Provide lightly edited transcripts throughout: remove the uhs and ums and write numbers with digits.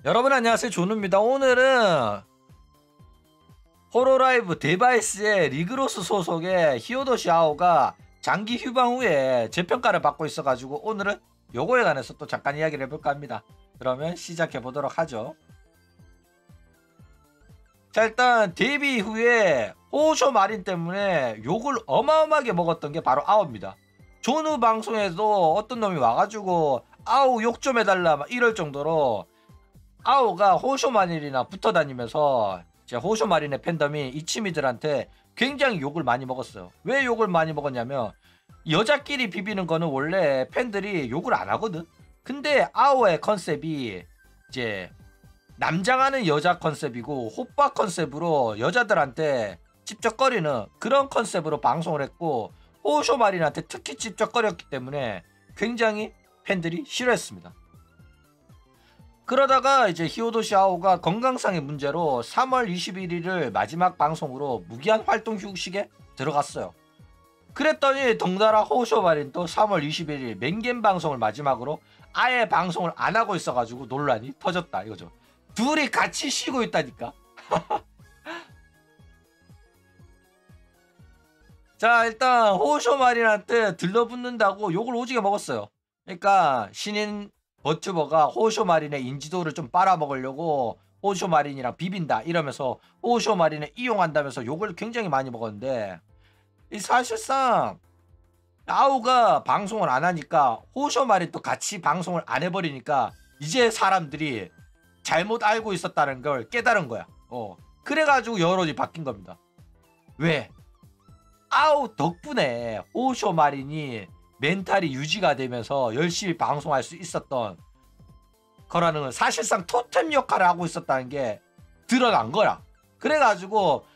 여러분 안녕하세요, 존우입니다. 오늘은 호로라이브 데바이스의 리그로스 소속의 히오도시 아오가 장기 휴방 후에 재평가를 받고 있어가지고 오늘은 요거에 관해서 또 잠깐 이야기를 해볼까 합니다. 그러면 시작해 보도록 하죠. 자, 일단 데뷔 후에 호쇼 마린 때문에 욕을 어마어마하게 먹었던 게 바로 아오입니다. 존우 방송에도 어떤 놈이 와가지고 아오 욕 좀 해달라 막 이럴 정도로 아오가 호쇼 마린이나 붙어 다니면서 호쇼 마린의 팬덤이 이치미들한테 굉장히 욕을 많이 먹었어요. 왜 욕을 많이 먹었냐면 여자끼리 비비는 거는 원래 팬들이 욕을 안 하거든. 근데 아오의 컨셉이 이제 남장하는 여자 컨셉이고 호빠 컨셉으로 여자들한테 찝쩍거리는 그런 컨셉으로 방송을 했고, 호쇼 마린한테 특히 찝쩍거렸기 때문에 굉장히 팬들이 싫어했습니다. 그러다가 이제 히오도시 아오가 건강상의 문제로 3월 21일을 마지막 방송으로 무기한 활동 휴식에 들어갔어요. 그랬더니 덩달아 호쇼 마린도 3월 21일 맹겜 방송을 마지막으로 아예 방송을 안 하고 있어가지고 논란이 터졌다 이거죠. 둘이 같이 쉬고 있다니까. 자, 일단 호쇼 마린한테 들러붙는다고 욕을 오지게 먹었어요. 그러니까 신인 버튜버가 호쇼 마린의 인지도를 좀 빨아먹으려고 호쇼 마린이랑 비빈다 이러면서 호쇼 마린을 이용한다면서 욕을 굉장히 많이 먹었는데, 이 사실상 아오가 방송을 안 하니까 호쇼 마린도 같이 방송을 안 해버리니까 이제 사람들이 잘못 알고 있었다는 걸 깨달은 거야. 그래가지고 여론이 바뀐 겁니다. 왜? 아오 덕분에 호쇼 마린이 멘탈이 유지가 되면서 열심히 방송할 수 있었던 거라는 건 사실상 토템 역할을 하고 있었다는 게 드러난 거야. 그래가지고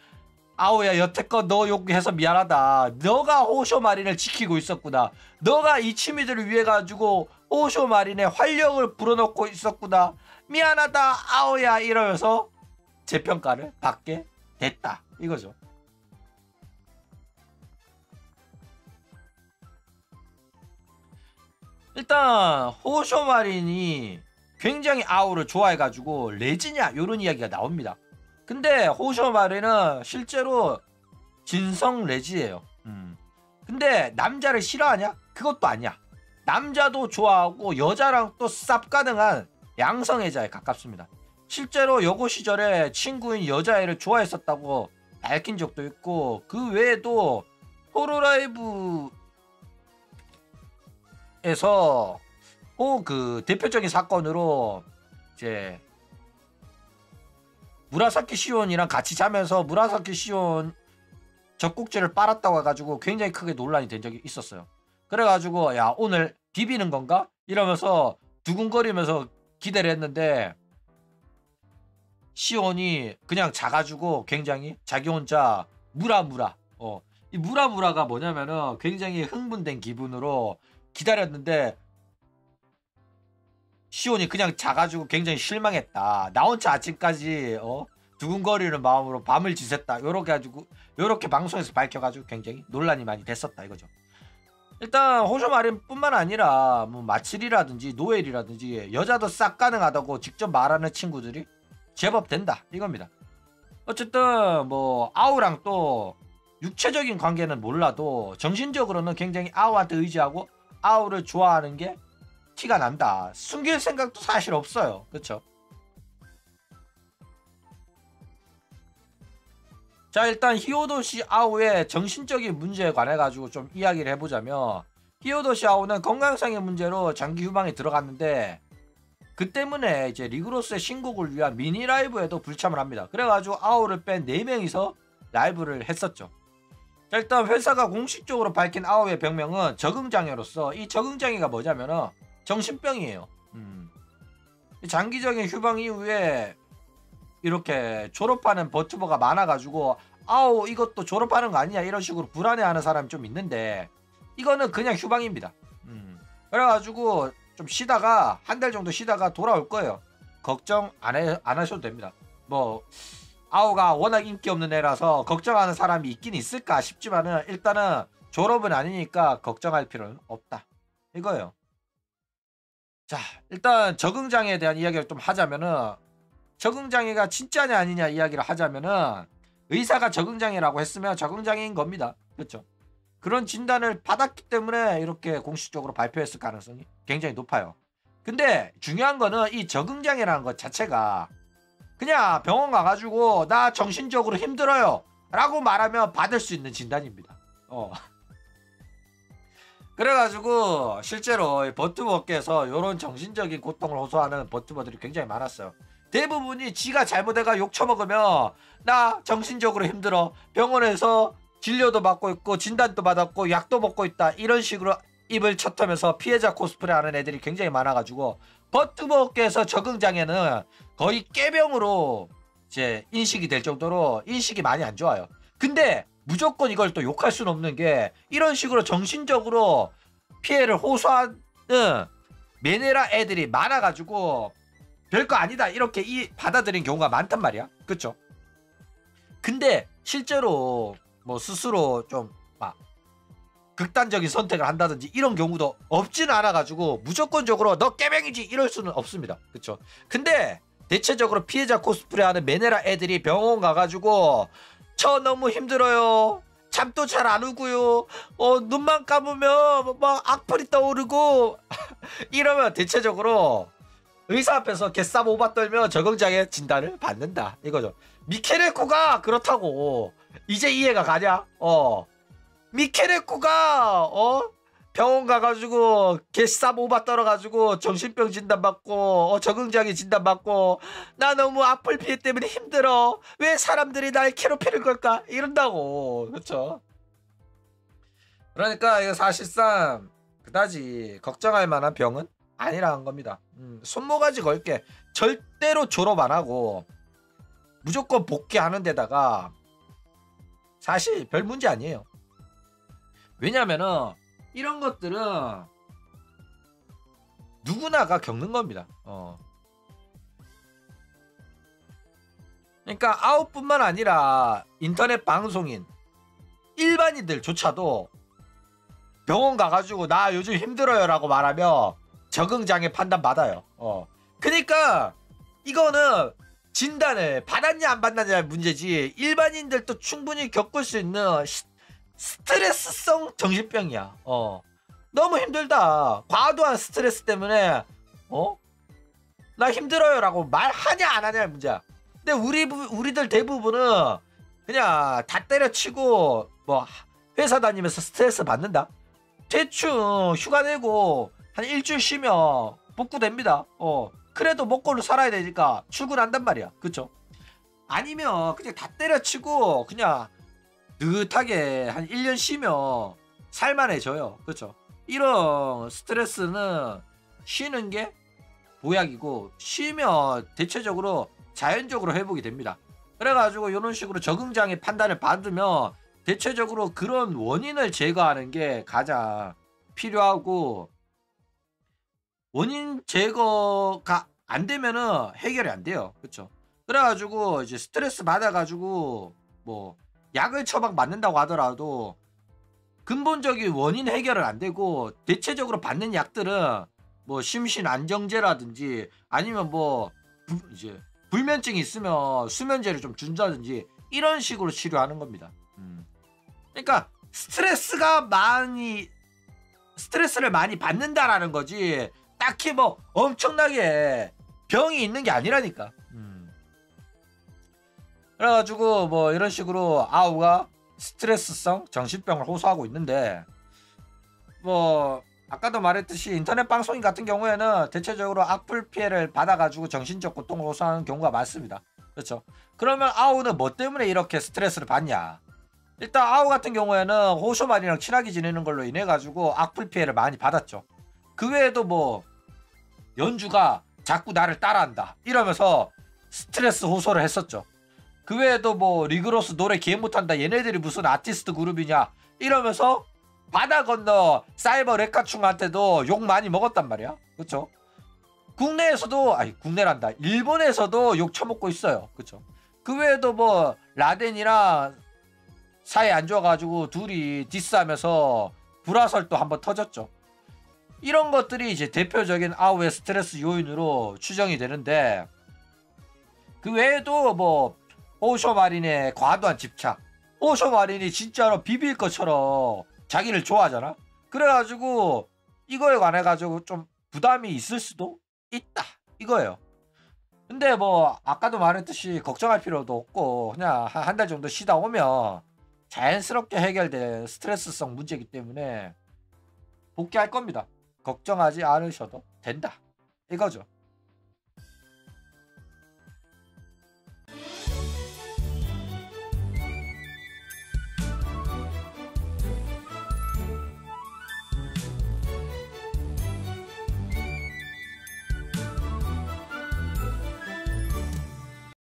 아오야, 여태껏 너 욕해서 미안하다. 너가 호쇼 마린을 지키고 있었구나. 너가 이치미들을 위해 가지고 호쇼 마린의 활력을 불어넣고 있었구나. 미안하다 아오야 이러면서 재평가를 받게 됐다 이거죠. 일단 호쇼 마린이 굉장히 아오를 좋아해가지고 레지냐 이런 이야기가 나옵니다. 근데 호쇼 마린은 실제로 진성 레지예요. 근데 남자를 싫어하냐? 그것도 아니야. 남자도 좋아하고 여자랑 또 쌉 가능한 양성애자에 가깝습니다. 실제로 여고 시절에 친구인 여자애를 좋아했었다고 밝힌 적도 있고, 그 외에도 호로라이브에서 그 대표적인 사건으로 이제 무라사키 시온이랑 같이 자면서 무라사키 시온 젖꼭지를 빨았다고 해가지고 굉장히 크게 논란이 된 적이 있었어요. 그래가지고 야, 오늘 비비는 건가? 이러면서 두근거리면서 기대를 했는데 시온이 그냥 자가지고 굉장히 자기 혼자 무라무라 이 무라무라가 뭐냐면은 굉장히 흥분된 기분으로 기다렸는데 시온이 그냥 자가지고 굉장히 실망했다. 나 혼자 아침까지 두근거리는 마음으로 밤을 지샜다. 요렇게 방송에서 밝혀가지고 굉장히 논란이 많이 됐었다 이거죠. 일단 호쇼 마린 뿐만 아니라 뭐 마칠이라든지 노엘이라든지 여자도 싹 가능하다고 직접 말하는 친구들이 제법 된다 이겁니다. 어쨌든 뭐 아오랑 또 육체적인 관계는 몰라도 정신적으로는 굉장히 아오한테 의지하고 아오를 좋아하는 게 티가 난다. 숨길 생각도 사실 없어요. 그렇죠? 자, 일단 히오도시 아오의 정신적인 문제에 관해 가지고 좀 이야기를 해보자면, 히오도시 아오는 건강상의 문제로 장기 휴방에 들어갔는데 그 때문에 이제 리그로스의 신곡을 위한 미니 라이브에도 불참을 합니다. 그래가지고 아오를 뺀 4명이서 라이브를 했었죠. 자, 일단 회사가 공식적으로 밝힌 아오의 병명은 적응장애로서, 이 적응장애가 뭐냐면은 정신병이에요. 장기적인 휴방 이후에 이렇게 졸업하는 버튜버가 많아가지고 아오 이것도 졸업하는 거 아니냐 이런 식으로 불안해하는 사람이 좀 있는데, 이거는 그냥 휴방입니다. 그래가지고 좀 쉬다가 한 달 정도 쉬다가 돌아올 거예요. 걱정 안 하셔도 됩니다. 뭐 아오가 워낙 인기 없는 애라서 걱정하는 사람이 있긴 있을까 싶지만은 일단은 졸업은 아니니까 걱정할 필요는 없다 이거예요. 자, 일단 적응장애에 대한 이야기를 좀 하자면은 적응장애가 진짜냐 아니냐 이야기를 하자면은 의사가 적응장애라고 했으면 적응장애인 겁니다. 그렇죠? 그런 진단을 받았기 때문에 이렇게 공식적으로 발표했을 가능성이 굉장히 높아요. 근데 중요한 거는 이 적응장애라는 것 자체가 그냥 병원 가가지고 나 정신적으로 힘들어요 라고 말하면 받을 수 있는 진단입니다. 그래가지고 실제로 버튜버 업계에서 이런 정신적인 고통을 호소하는 버튜버들이 굉장히 많았어요. 대부분이 지가 잘못해가 욕 처먹으면 나 정신적으로 힘들어, 병원에서 진료도 받고 있고 진단도 받았고 약도 먹고 있다, 이런 식으로 입을 쳤으면서 피해자 코스프레 하는 애들이 굉장히 많아가지고 버튜버 업계에서 적응장애는 거의 꾀병으로 이제 인식이 될 정도로 인식이 많이 안 좋아요. 근데 무조건 이걸 또 욕할 수는 없는 게 이런 식으로 정신적으로 피해를 호소하는 메네라 애들이 많아가지고 별거 아니다 이렇게 받아들인 경우가 많단 말이야. 그쵸? 근데 실제로 뭐 스스로 좀 막 극단적인 선택을 한다든지 이런 경우도 없지는 않아가지고 무조건적으로 너 깨병이지 이럴 수는 없습니다. 그쵸? 근데 대체적으로 피해자 코스프레하는 메네라 애들이 병원 가가지고 저 너무 힘들어요, 잠도 잘 안 오고요, 눈만 감으면 막 악플이 떠오르고 이러면 대체적으로 의사 앞에서 개싸움 오바 떨면 적응장애 진단을 받는다 이거죠. 미케레코가 그렇다고 이제 이해가 가냐? 미케레코가 병원 가가지고 개싸움 오바 떨어가지고 정신병 진단받고 적응장애 진단받고 나 너무 악플 피해 때문에 힘들어, 왜 사람들이 날 괴롭히는 걸까 이런다고. 그렇죠? 그러니까 이거 사실상 그다지 걱정할 만한 병은 아니라는 겁니다. 손모가지 걸게 절대로 졸업 안 하고 무조건 복귀하는 데다가 사실 별 문제 아니에요. 왜냐면은 이런 것들은 누구나가 겪는 겁니다. 그러니까 아웃뿐만 아니라 인터넷 방송인 일반인들조차도 병원 가가지고 나 요즘 힘들어요 라고 말하면 적응장애 판단 받아요. 그러니까 이거는 진단을 받았냐 안 받았냐의 문제지 일반인들도 충분히 겪을 수 있는 스트레스성 정신병이야. 너무 힘들다, 과도한 스트레스 때문에 나 힘들어요 라고 말하냐 안 하냐의 문제야. 근데 우리들 대부분은 그냥 다 때려치고 뭐 회사 다니면서 스트레스 받는다, 대충 휴가 내고 한 일주일 쉬면 복구됩니다. 그래도 먹고를 살아야 되니까 출근한단 말이야. 그쵸? 아니면 그냥 다 때려치고 그냥 느긋하게 한 1년 쉬면 살만해져요. 그쵸? 이런 스트레스는 쉬는 게 보약이고 쉬면 대체적으로 자연적으로 회복이 됩니다. 그래가지고 이런 식으로 적응장애 판단을 받으면 대체적으로 그런 원인을 제거하는 게 가장 필요하고, 원인 제거가 안 되면은 해결이 안 돼요. 그쵸? 그래가지고 이제 스트레스 받아가지고 뭐 약을 처방 맞는다고 하더라도 근본적인 원인 해결은 안 되고 대체적으로 받는 약들은 뭐 심신 안정제라든지 아니면 뭐 이제 불면증이 있으면 수면제를 좀 준다든지 이런 식으로 치료하는 겁니다. 그러니까 스트레스를 많이 받는다라는 거지 딱히 뭐 엄청나게 병이 있는 게 아니라니까. 그래가지고 뭐 이런 식으로 아우가 스트레스성 정신병을 호소하고 있는데, 뭐 아까도 말했듯이 인터넷 방송인 같은 경우에는 대체적으로 악플 피해를 받아가지고 정신적 고통을 호소하는 경우가 많습니다. 그렇죠? 그러면 아우는 뭐 때문에 이렇게 스트레스를 받냐? 일단 아우 같은 경우에는 호쇼말이랑 친하게 지내는 걸로 인해 가지고 악플 피해를 많이 받았죠. 그 외에도 뭐 연주가 자꾸 나를 따라한다 이러면서 스트레스 호소를 했었죠. 그 외에도 뭐 리그로스 노래 기획 못한다, 얘네들이 무슨 아티스트 그룹이냐 이러면서 바다 건너 사이버 레카충한테도 욕 많이 먹었단 말이야. 그쵸? 국내에서도, 아니 국내란다, 일본에서도 욕 처먹고 있어요. 그쵸? 그 외에도 뭐 라덴이랑 사이 안 좋아가지고 둘이 디스하면서 불화설도 한번 터졌죠. 이런 것들이 이제 대표적인 아우의 스트레스 요인으로 추정이 되는데, 그 외에도 뭐 호쇼 마린의 과도한 집착, 호쇼 마린이 진짜로 비빌 것처럼 자기를 좋아하잖아. 그래가지고 이거에 관해 가지고 좀 부담이 있을 수도 있다 이거예요. 근데 뭐 아까도 말했듯이 걱정할 필요도 없고 그냥 한 달 정도 쉬다 오면 자연스럽게 해결될 스트레스성 문제이기 때문에 복귀할 겁니다. 걱정하지 않으셔도 된다 이거죠.